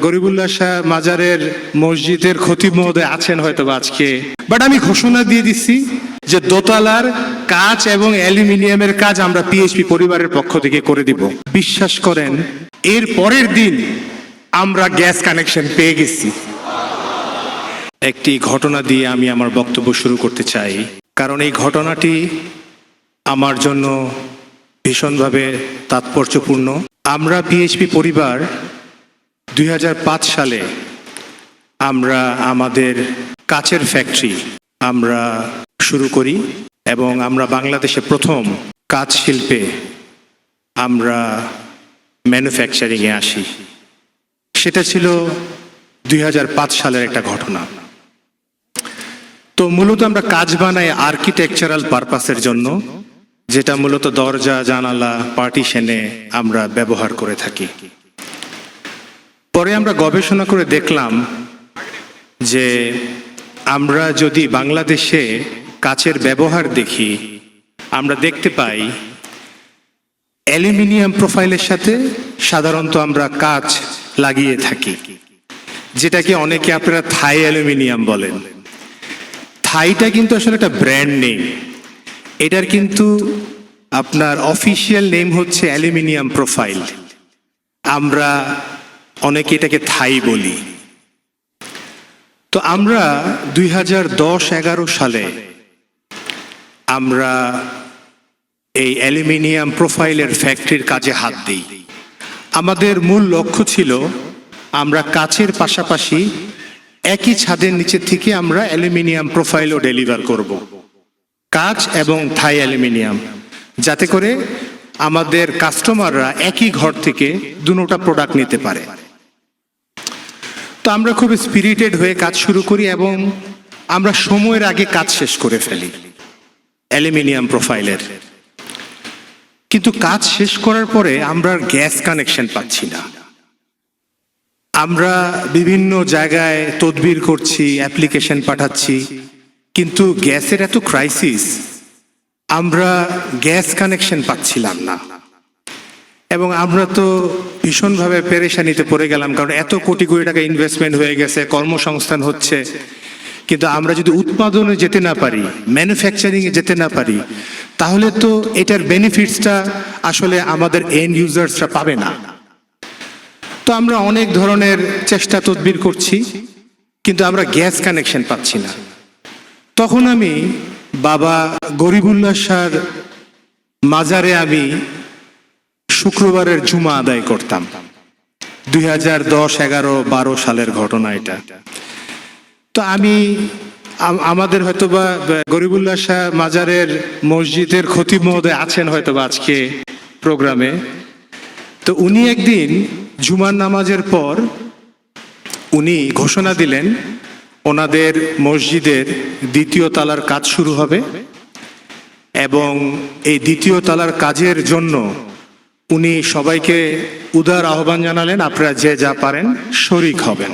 গরিবুল্লাহ শাহ মাজারের মসজিদের খতিব মহোদয় আছেন হয়তো আজকে, বাট আমি ঘোষণা দিয়ে দিচ্ছি যে দোতলার কাঁচ এবং অ্যালুমিনিয়ামের কাজ আমরা পিএইচপি পরিবারের পক্ষ থেকে করে দিব। বিশ্বাস করেন, এর পরের দিন আমরা গ্যাস কানেকশন পেয়ে গেছি। একটি ঘটনা দিয়ে আমি আমার বক্তব্য শুরু করতে চাই, কারণ এই ঘটনাটি আমার জন্য ভীষণভাবে তাৎপর্যপূর্ণ। আমরা পিএইচপি পরিবার 2005 সালে আমরা আমাদের কাচের ফ্যাক্টরি আমরা শুরু করি এবং আমরা বাংলাদেশে প্রথম কাচ শিল্পে আমরা ম্যানুফ্যাকচারিংয়ে আসি। সেটা ছিল 2005 সালের একটা ঘটনা। তো মূলত আমরা কাচ বানাই আর্কিটেকচারাল পারপাসের জন্য, যেটা মূলত দরজা জানালা পার্টিশনে আমরা ব্যবহার করে থাকি। পরে আমরা গবেষণা করে দেখলাম যে আমরা যদি বাংলাদেশে কাচের ব্যবহার দেখি, আমরা দেখতে পাই অ্যালুমিনিয়াম প্রোফাইলের সাথে সাধারণত আমরা কাচ লাগিয়ে থাকি, যেটাকে অনেকে আপনারা থাই অ্যালুমিনিয়াম বলেন। থাইটা কিন্তু আসলে একটা ব্র্যান্ড নেম, এটার কিন্তু আপনার অফিসিয়াল নেম হচ্ছে অ্যালুমিনিয়াম প্রোফাইল। আমরা অনেকে এটাকে থাই বলি। তো আমরা 2010-11 সালে আমরা এই অ্যালুমিনিয়াম প্রোফাইলের ফ্যাক্টরির কাজে হাত দিই। আমাদের মূল লক্ষ্য ছিল আমরা কাচের পাশাপাশি একই ছাদের নিচে থেকে আমরা অ্যালুমিনিয়াম প্রোফাইলও ডেলিভার করব, কাচ এবং থাই অ্যালুমিনিয়াম, যাতে করে আমাদের কাস্টমাররা একই ঘর থেকে দুটোটা প্রোডাক্ট নিতে পারে। তো আমরা খুব স্পিরিটেড হয়ে কাজ শুরু করি এবং আমরা সময়ের আগে কাজ শেষ করে ফেলি অ্যালুমিনিয়াম প্রোফাইলের। কিন্তু কাজ শেষ করার পরে আমরা গ্যাস কানেকশন পাচ্ছি না। আমরা বিভিন্ন জায়গায় তদবির করছি, অ্যাপ্লিকেশন পাঠাচ্ছি, কিন্তু গ্যাসের এত ক্রাইসিস, আমরা গ্যাস কানেকশন পাচ্ছিলাম না। এবং আমরা তো ভীষণভাবে পেরেশানিতে পড়ে গেলাম, কারণ এত কোটি কোটি টাকা ইনভেস্টমেন্ট হয়ে গেছে, কর্মসংস্থান হচ্ছে, কিন্তু আমরা যদি উৎপাদনে যেতে না পারি, ম্যানুফ্যাকচারিংয়ে যেতে না পারি, তাহলে তো এটার বেনিফিটসটা আসলে আমাদের এন্ড ইউজার্সরা পাবে না। তো আমরা অনেক ধরনের চেষ্টা তদবির করছি, কিন্তু আমরা গ্যাস কানেকশন পাচ্ছি না। তখন আমি বাবা গরিবুল্লাহ শাহর মাজারে আমি শুক্রবারের জুমা আদায় করতাম। 2010-11-12 সালের ঘটনা এটা। তো আমি আমাদের হয়তোবা গরিবুল্লাহ শাহ মাজারের মসজিদের খতিব মহোদয় আছেন হয়তো আজকে প্রোগ্রামে। তো উনি একদিন জুমার নামাজের পর উনি ঘোষণা দিলেন ওনাদের মসজিদের 2য় তলার কাজ শুরু হবে এবং এই 2য় তলার কাজের জন্য উনি সবাইকে উদার আহ্বান জানালেন, আপনারা যে যা পারেন শরীক হবেন।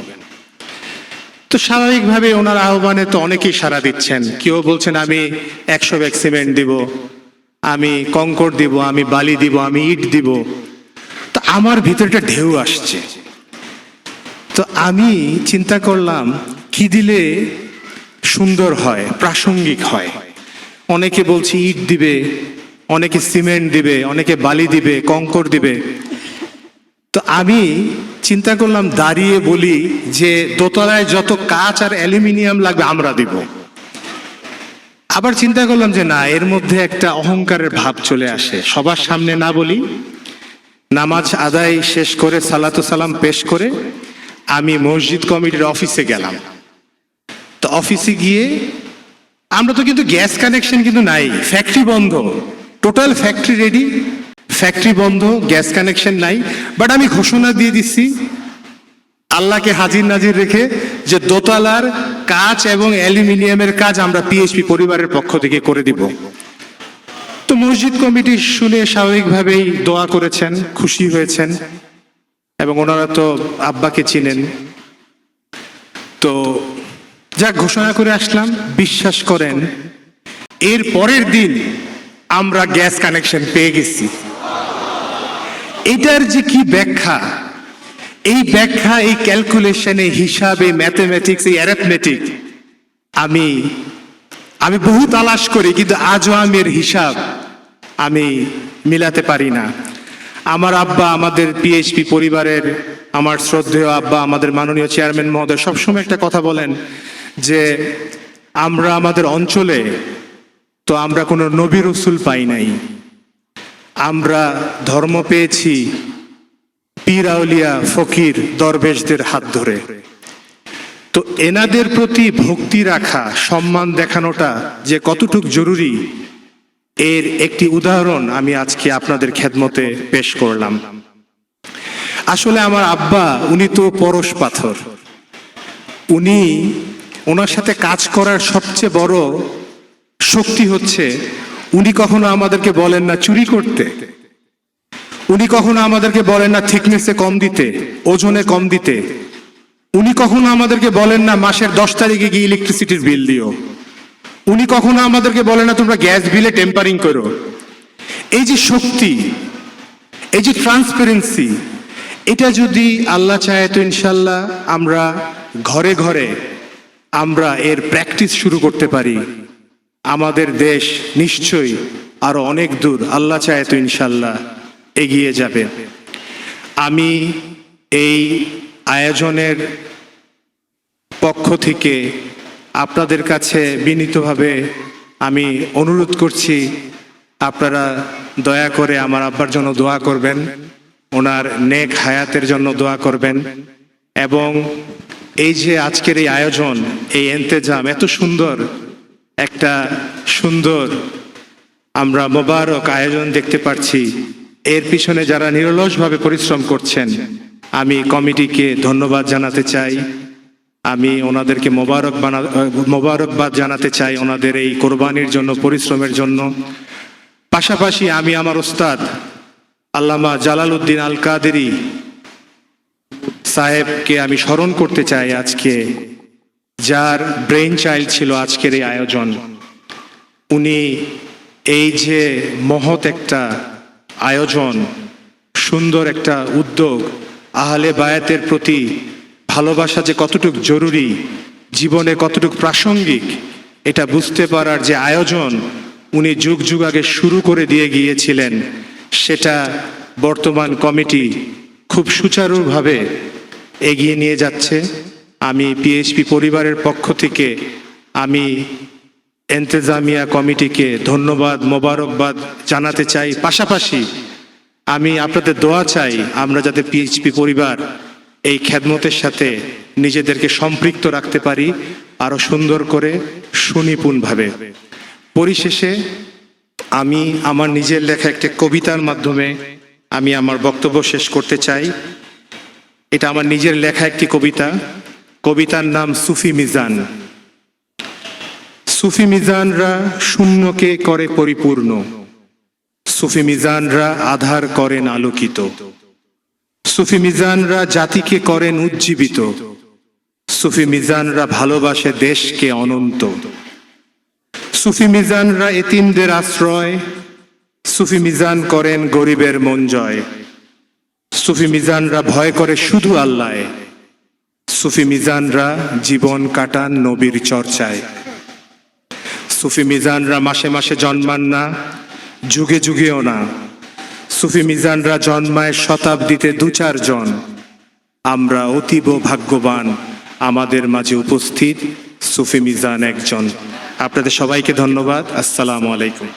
তো স্বাভাবিকভাবে ওনার আহ্বানে তো অনেকেই সাড়া দিচ্ছেন। কেউ বলছেন আমি 100 ব্যাগ সিমেন্ট দিব, আমি কংকর দিব, আমি বালি দিব, আমি ইট দিব। তো আমার ভিতরটা ঢেউ আসছে। তো আমি চিন্তা করলাম কি দিলে সুন্দর হয়, প্রাসঙ্গিক হয়। অনেকে বলছে ইট দিবে, অনেকে সিমেন্ট দিবে, অনেকে বালি দিবে, কংকর দিবে। তো আমি চিন্তা করলাম দাঁড়িয়ে বলি যে দোতলায় যত কাঁচ আর অ্যালুমিনিয়াম লাগবে আমরা দিব। আবার চিন্তা করলাম যে না, এর মধ্যে একটা অহংকারের ভাব চলে আসে, সবার সামনে না বলি। নামাজ আদায় শেষ করে সালাতু সালাম পেশ করে আমি মসজিদ কমিটির অফিসে গেলাম। তো অফিসে গিয়ে আমরা তো কিন্তু গ্যাস কানেকশন কিন্তু নাই, ফ্যাক্টরি বন্ধ, টোটাল ফ্যাক্টরি রেডি, ফ্যাক্টরি বন্ধ, গ্যাস কানেকশন নাই। বাট আমি ঘোষণা দিয়ে দিচ্ছি আল্লাহকে হাজির নাজির রেখে যে দোতলার কাঁচ এবং অ্যালুমিনিয়ামের কাজ আমরা পিএইচপি পরিবারের পক্ষ থেকে করে দিব। তো মসজিদ কমিটি শুনে স্বাভাবিকভাবেই দোয়া করেছেন, খুশি হয়েছেন এবং ওনারা তো আব্বাকে চিনেন। তো যা ঘোষণা করে আসলাম, বিশ্বাস করেন এর পরের দিন আমরা গ্যাস কানেকশন পেয়ে গেছি। এটার যে কি ব্যাখ্যা, এই ব্যাখ্যা, এই ক্যালকুলেশন, এই হিসাব, এই ম্যাথমেটিক্স, এই অ্যারিথমেটিক আমি বহু তালাশ করি, কিন্তু আজও আমি এর হিসাব আমি মিলাতে পারি না। আমার আব্বা, আমাদের পিএইচপি পরিবারের আমার শ্রদ্ধেয় আব্বা, আমাদের মাননীয় চেয়ারম্যান মহোদয় সবসময় একটা কথা বলেন যে আমরা আমাদের অঞ্চলে তো আমরা কোনো নবী রসুল পাই নাই, আমরা ধর্ম পেয়েছি পীর আউলিয়া ফকির দরবেশদের হাত ধরে। তো এনাদের প্রতি ভক্তি রাখা, সম্মান দেখানোটা যে কতটুক জরুরি, এর একটি উদাহরণ আমি আজকে আপনাদের খেদমতে পেশ করলাম। আসলে আমার আব্বা, উনি তো পরশ পাথর। ওনার সাথে কাজ করার সবচেয়ে বড় শক্তি হচ্ছে উনি কখনো আমাদেরকে বলেন না চুরি করতে, উনি কখনো আমাদেরকে বলেন না থিকনেসে কম দিতে, ওজনে কম দিতে, উনি কখনো আমাদেরকে বলেন না মাসের 10 তারিখে গিয়ে ইলেকট্রিসিটির বিল দিও, উনি কখনো আমাদেরকে বলেন না তোমরা গ্যাস বিলে টেম্পারিং করো। এই যে শক্তি, এই যে ট্রান্সপারেন্সি, এটা যদি আল্লাহ চায় তো ইনশাল্লাহ আমরা ঘরে ঘরে আমরা এর প্র্যাকটিস শুরু করতে পারি, আমাদের দেশ নিশ্চয়ই আরো অনেক দূর আল্লাহ চায় তো ইনশাল্লাহ এগিয়ে যাবে। আমি এই আয়োজনের পক্ষ থেকে আপনাদের কাছে বিনীতভাবে আমি অনুরোধ করছি, আপনারা দয়া করে আমার আব্বার জন্য দোয়া করবেন, ওনার নেক হায়াতের জন্য দোয়া করবেন, এবং এই যে আজকের এই আয়োজন, এই ইন্তেজাম, এত সুন্দর একটা আমরা মোবারক আয়োজন দেখতে পাচ্ছি, এর পিছনে যারা নিরলসভাবে পরিশ্রম করছেন আমি কমিটিকে ধন্যবাদ জানাতে চাই। আমি ওনাদেরকে মোবারকবাদ জানাতে চাই ওনাদের এই কোরবানির জন্য, পরিশ্রমের জন্য। পাশাপাশি আমি আমার ওস্তাদ আল্লামা জালালউদ্দিন আল কাদেরী সাহেবকে আমি স্মরণ করতে চাই আজকে, যার ব্রেইন চাইল্ড ছিল আজকের এই আয়োজন। উনি এই যে মহৎ একটা আয়োজন, সুন্দর একটা উদ্যোগ, আহলে বায়াতের প্রতি ভালোবাসা যে কতটুক জরুরি, জীবনে কতটুক প্রাসঙ্গিক, এটা বুঝতে পারার যে আয়োজন উনি যুগ যুগ আগে শুরু করে দিয়ে গিয়েছিলেন, সেটা বর্তমান কমিটি খুব সুচারুভাবে এগিয়ে নিয়ে যাচ্ছে। আমি পিএইচপি পরিবারের পক্ষ থেকে আমি ইন্তেজামিয়া কমিটিকে ধন্যবাদ, মোবারকবাদ জানাতে চাই। পাশাপাশি আমি আপনাদের দোয়া চাই আমরা যাতে পিএইচপি পরিবার এই খেদমতের সাথে নিজেদেরকে সম্পৃক্ত রাখতে পারি আরো সুন্দর করে, সুনিপুণভাবে। পরিশেষে আমি আমার নিজের লেখা একটা কবিতার মাধ্যমে আমি আমার বক্তব্য শেষ করতে চাই। এটা আমার নিজের লেখা একটি কবিতা। কবিতার নাম সুফি মিজান। সুফি মিজানরা শূন্যকে করে পরিপূর্ণ, সুফি মিজানরা আধার করেন আলোকিত, সুফি মিজানরা জাতিকে করেন উজ্জীবিত, সুফি মিজানরা ভালোবাসে দেশকে অনন্ত, সুফি মিজানরা এতিমদের আশ্রয়, সুফি মিজান করেন গরিবের মন জয়, সুফি মিজানরা ভয় করে শুধু আল্লাহ, সুফি মিজানরা জীবন কাটান নবীর চর্চায়, সুফি মিজানরা মাসে মাসে জন্মান না, যুগে যুগেও না, সুফি মিজানরা জন্মায় শতাব্দীতে 2-4 জন। আমরা অতীব ভাগ্যবান আমাদের মাঝে উপস্থিত সুফি মিজান একজন। আপনাদের সবাইকে ধন্যবাদ। আসসালামু আলাইকুম।